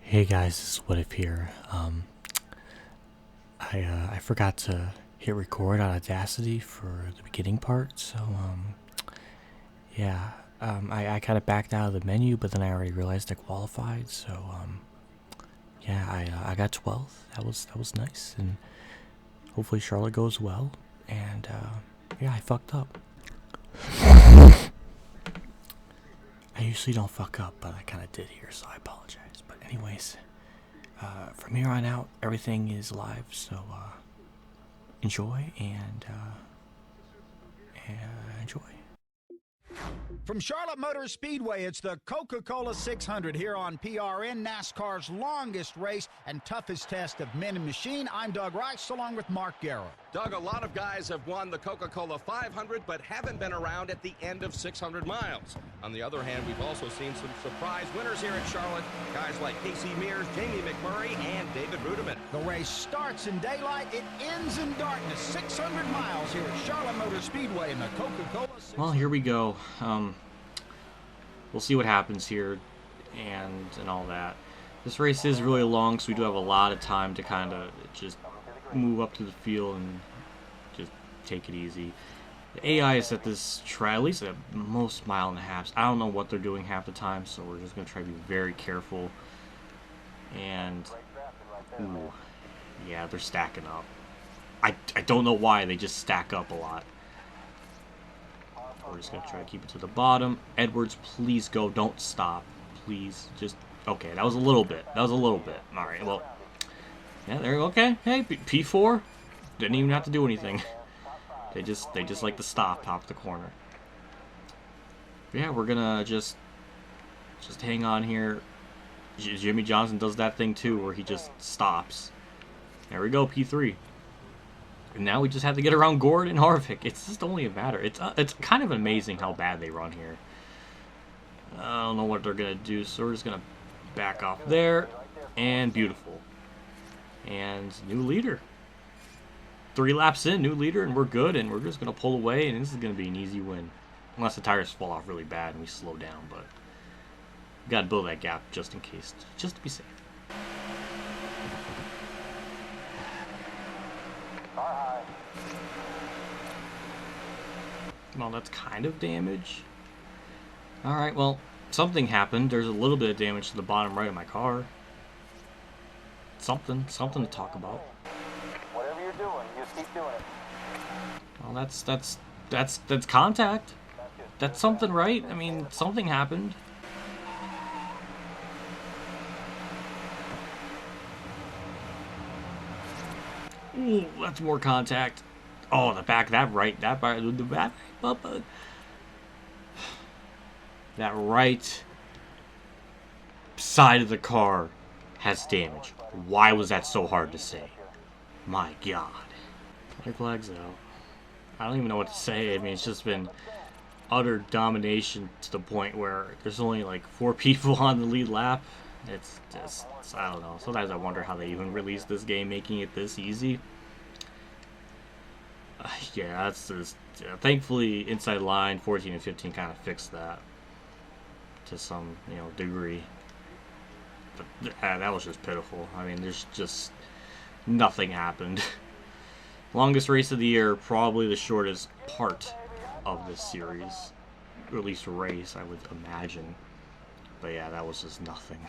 Hey guys, this is WhatiF here. I forgot to hit record on Audacity for the beginning part, so yeah, I kind of backed out of the menu, but then I already realized I qualified, so yeah, I got 12th. That was nice, and hopefully Charlotte goes well. And yeah, I fucked up. I usually don't fuck up, but I kind of did here, so I apologize. But anyways, from here on out, everything is live, so enjoy and enjoy. From Charlotte Motor Speedway, it's the Coca-Cola 600 here on PRN, NASCAR's longest race and toughest test of men and machine. I'm Doug Rice, along with Mark Garrow. Doug, a lot of guys have won the Coca-Cola 500, but haven't been around at the end of 600 miles. On the other hand, we've also seen some surprise winners here at Charlotte. Guys like Casey Mears, Jamie McMurray, and David Rudiman. The race starts in daylight. It ends in darkness. 600 miles here at Charlotte Motor Speedway in the Coca-Cola 600. Well, here we go. We'll see what happens here and all that. This race is really long, so we do have a lot of time to kind of just move up to the field and just take it easy. The AI is at this try at least at most mile and a half. I don't know what they're doing half the time, so we're just going to try to be very careful. And ooh, yeah, they're stacking up. I don't know why, they just stack up a lot. We're just going to try to keep it to the bottom. Edwards, please go. Don't stop. Please. Just... Okay, that was a little bit. That was a little bit. Alright, well... Yeah, there you go. Okay. Hey, P4. Didn't even have to do anything. They just like to stop top of the corner. But yeah, we're going to just hang on here. Jimmy Johnson does that thing too, where he just stops. There we go, P3. And now we just have to get around Gord and Harvick. It's just only a matter. It's kind of amazing how bad they run here. I don't know what they're going to do, so we're just going to back off there. And beautiful. And new leader. 3 laps in, new leader, and we're good. And we're just going to pull away, and this is going to be an easy win. Unless the tires fall off really bad and we slow down, but we got to build that gap just in case, just to be safe. Well, that's kind of damage. Alright, well, something happened. There's a little bit of damage to the bottom right of my car. Something to talk about. Whatever you're doing, just keep doing it. Well, that's contact. That's something, right? I mean, something happened. Ooh, that's more contact. Oh, the back, that right side of the car has damage. Why was that so hard to say? My God. My flag's out. I don't even know what to say. I mean, it's just been utter domination to the point where there's only like 4 people on the lead lap. It's just, I don't know. Sometimes I wonder how they even released this game, making it this easy. Yeah, that's just... thankfully, inside line, 14 and 15 kind of fixed that to some, degree. But that was just pitiful. I mean, there's just... nothing happened. Longest race of the year, probably the shortest part of this series. Or at least race, I would imagine. But yeah, that was just nothing.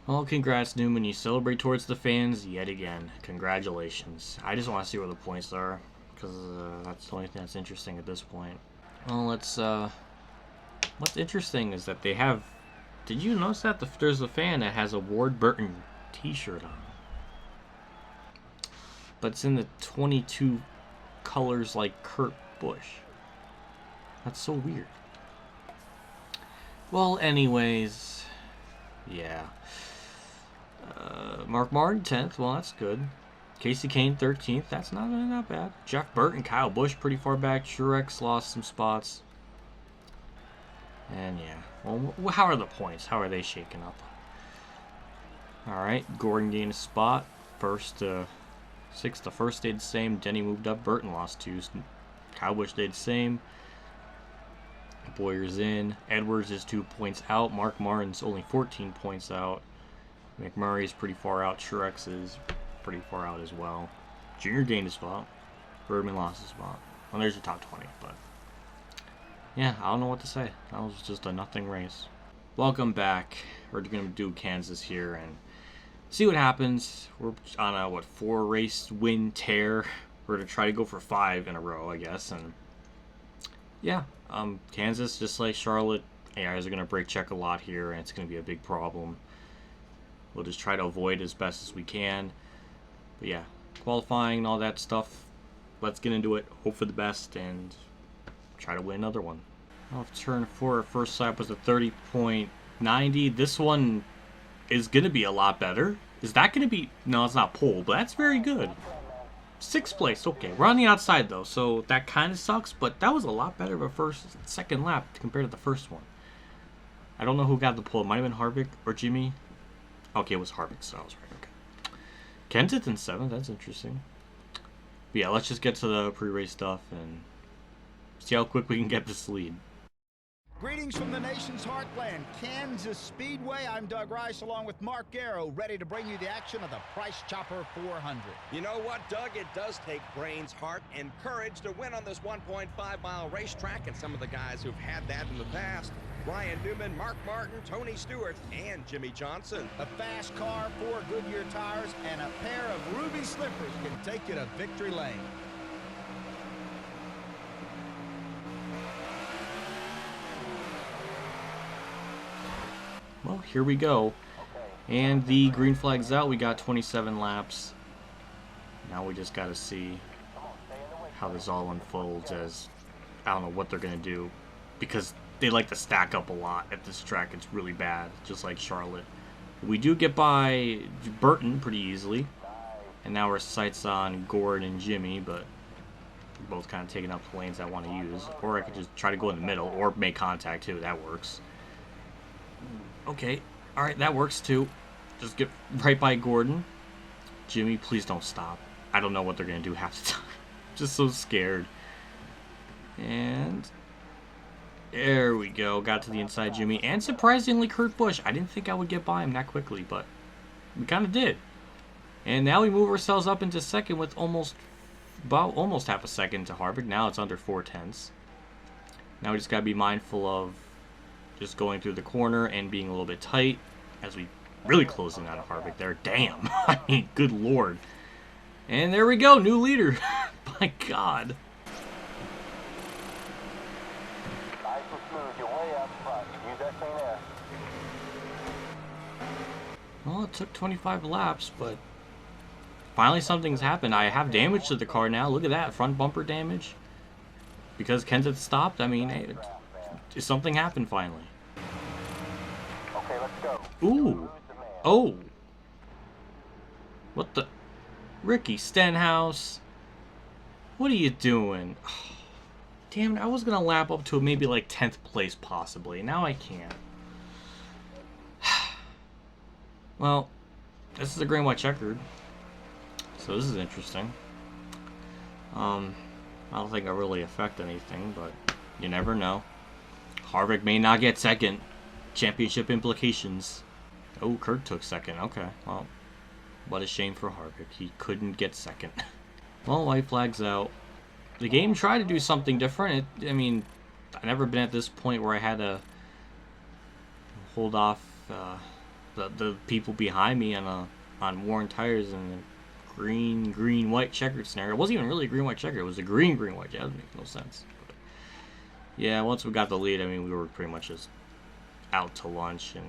Well, congrats, Newman. You celebrate towards the fans yet again. Congratulations. I just want to see where the points are, because that's the only thing that's interesting at this point. Well, let's, what's interesting is that they have... Did you notice that there's a fan that has a Ward Burton t-shirt on? But it's in the 22 colors like Kurt Busch. That's so weird. Well, anyways, yeah. Mark Martin 10th. Well, that's good. Casey Kane 13th. That's not bad. Jeff Burton, Kyle Busch pretty far back. Truex lost some spots. And yeah. Well, how are the points? How are they shaking up? Alright, Gordon gained a spot. First to 6th. The first stayed the same. Denny moved up. Burton lost 2. Kyle Busch stayed the same. Boyer's in. Edwards is 2 points out. Mark Martin's only 14 points out. McMurray's pretty far out. Truex is pretty far out as well. Junior gained a spot. Birdman lost a spot. Well, there's your top 20, but yeah, I don't know what to say. That was just a nothing race. Welcome back. We're going to do Kansas here and see what happens. We're on a, 4-race win tear. We're going to try to go for 5 in a row, I guess. And yeah, Kansas, just like Charlotte, AIs are going to brake check a lot here, and it's going to be a big problem. We'll just try to avoid as best as we can. But yeah, qualifying and all that stuff, let's get into it. Hope for the best and try to win another one. Off turn 4, our first lap was a 30.90. This one is going to be a lot better. Is that going to be... No, it's not pole, but that's very good. 6th place. Okay, we're on the outside, though, so that kind of sucks, but that was a lot better of a second lap compared to the first one. I don't know who got the pole. It might have been Harvick or Jimmy. Okay, it was Harvick, so I was right. Okay. Kenseth in 7th. That's interesting. But yeah, let's just get to the pre-race stuff and see how quick we can get this lead. Greetings from the nation's heartland, Kansas Speedway. I'm Doug Rice along with Mark Garrow, ready to bring you the action of the Price Chopper 400. You know what, Doug? It does take brains, heart, and courage to win on this 1.5-mile racetrack, and some of the guys who've had that in the past: Ryan Newman, Mark Martin, Tony Stewart, and Jimmy Johnson. A fast car, 4 Goodyear tires, and a pair of ruby slippers can take you to victory lane. Well, here we go. And the green flag's out. We got 27 laps. Now we just got to see how this all unfolds, as I don't know what they're going to do, because they like to stack up a lot at this track. It's really bad, just like Charlotte. We do get by Burton pretty easily. And now our sights on Gordon and Jimmy, but we're both kind of taking up the lanes I want to use. Or I could just try to go in the middle or make contact too. That works. Okay, alright, that works too. Just get right by Gordon. Jimmy, please don't stop. I don't know what they're going to do half the time. Just so scared. And there we go. Got to the inside Jimmy. And surprisingly, Kurt Busch. I didn't think I would get by him that quickly, but we kind of did. And now we move ourselves up into second with almost half a second to Harvick. Now it's under 4/10. Now we just got to be mindful of just going through the corner and being a little bit tight as we really closing out of Harvick there. Damn. I mean, good lord. And there we go. New leader. My God. Nice and smooth. You're way up front. Use that clean air. Well, it took 25 laps, but finally something's happened. I have damage to the car now. Look at that. Front bumper damage. Because Kenseth stopped. I mean, hey, something happened finally. Okay, let's go. Ooh. Oh. What the? Ricky Stenhouse. What are you doing? Oh, damn it. I was going to lap up to maybe like 10th place possibly. Now I can't. Well, this is a green white checkered. So this is interesting. I don't think it'll really affect anything, but you never know. Harvick may not get second. Championship implications. Oh, Kurt took second. Okay, well, what a shame for Harvick. He couldn't get second. Well, white flag's out. The game tried to do something different. I mean, I've never been at this point where I had to hold off the people behind me on worn tires in the green white checkered scenario. It wasn't even really a green white checker. It was a green white. Yeah, that makes no sense. But yeah, once we got the lead, I mean, we were pretty much just out to lunch, and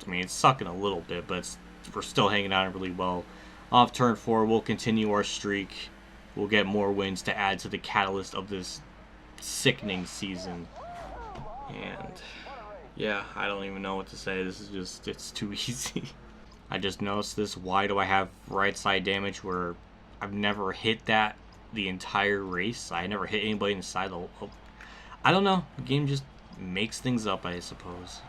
I mean, it's sucking a little bit, but we're still hanging out really well. Off turn 4, we'll continue our streak. We'll get more wins to add to the catalyst of this sickening season. And yeah, I don't even know what to say. This is just, it's too easy. I just noticed this. Why do I have right side damage where I've never hit that the entire race? I never hit anybody in the side of the... I don't know. The game just makes things up, I suppose.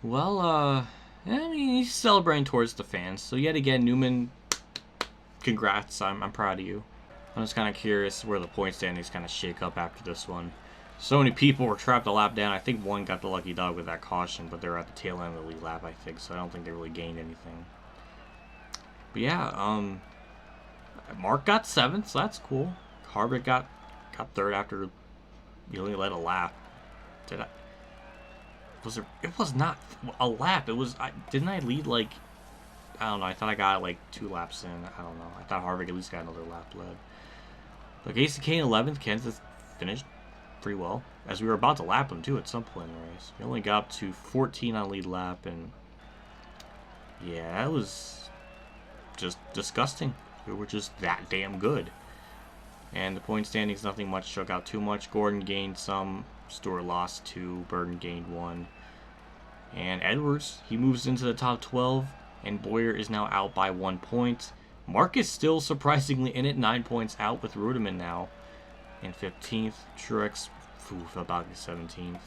Well, I mean, he's celebrating towards the fans. So yet again, Newman, congrats. I'm proud of you. I'm just kind of curious where the point standings kind of shake up after this one. So many people were trapped a lap down. I think one got the lucky dog with that caution, but they're at the tail end of the lead lap, I think. So I don't think they really gained anything. But yeah, Mark got 7th, so that's cool. Harvick got 3rd after he only led a lap. Did I? Was there? It was not a lap. It was. Didn't I lead like? I don't know. I thought I got like 2 laps in. I don't know. I thought Harvick at least got another lap led. But Casey Kane 11th. Kansas finished pretty well, as we were about to lap him too at some point in the race. We only got up to 14 on lead lap, and yeah, that was just disgusting. We were just that damn good. And the point standings, nothing much shook out too much. Gordon gained some, Stewart lost 2, Burton gained 1. And Edwards, he moves into the top 12, and Boyer is now out by 1 point. Mark is still surprisingly in it, 9 points out with Ruderman now in 15th. Truex about 17th.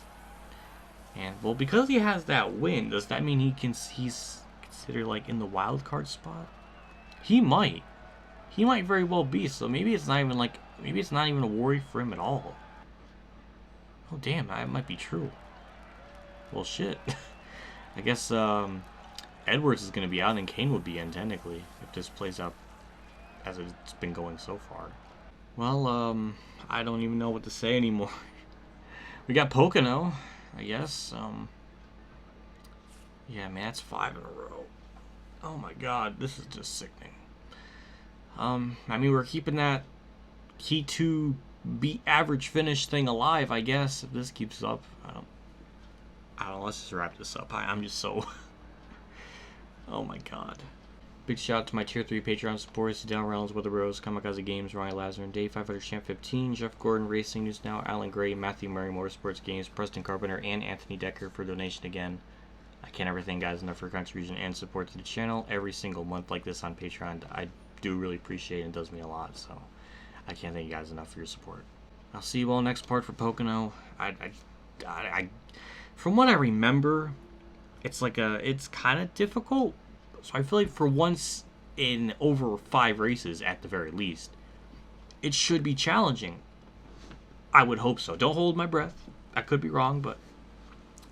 And, well, because he has that win, does that mean he's considered, like, in the wild card spot? He might. He might very well be, so maybe it's not even a worry for him at all. Oh damn, that might be true. Well shit. I guess Edwards is gonna be out and Kane would be in technically, if this plays out as it's been going so far. Well, I don't even know what to say anymore. We got Pocono, I guess. Yeah, man, that's 5 in a row. Oh my god, this is just sickening. I mean, we're keeping that key 2 beat average finish thing alive, I guess, if this keeps up. I don't know, let's just wrap this up. I'm just so... oh my god. Big shout out to my tier 3 Patreon supporters: Dale Reynolds, Weather Rose, KamikazeGames, Ronnie Lazzarine, Dave 500 Champ 15, Jeff Gordon, Racing News Now, Alan Gray, Matthew Murray, MotorsportsGames, Preston Carpenter, and Anathony Decker for donation again. I can't ever thank guys enough for contribution and support to the channel every single month like this on Patreon. I do really appreciate it, and it does mean a lot, so I can't thank you guys enough for your support. I'll see you all next part for Pocono. From what I remember, it's kind of difficult, so I feel like for once in over 5 races at the very least, it should be challenging. I would hope so. Don't hold my breath. I could be wrong, but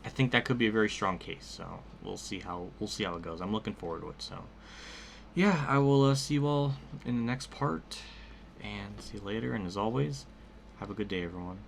I think that could be a very strong case, so we'll see how it goes. I'm looking forward to it, so yeah, I will see you all in the next part, and see you later, and as always, have a good day, everyone.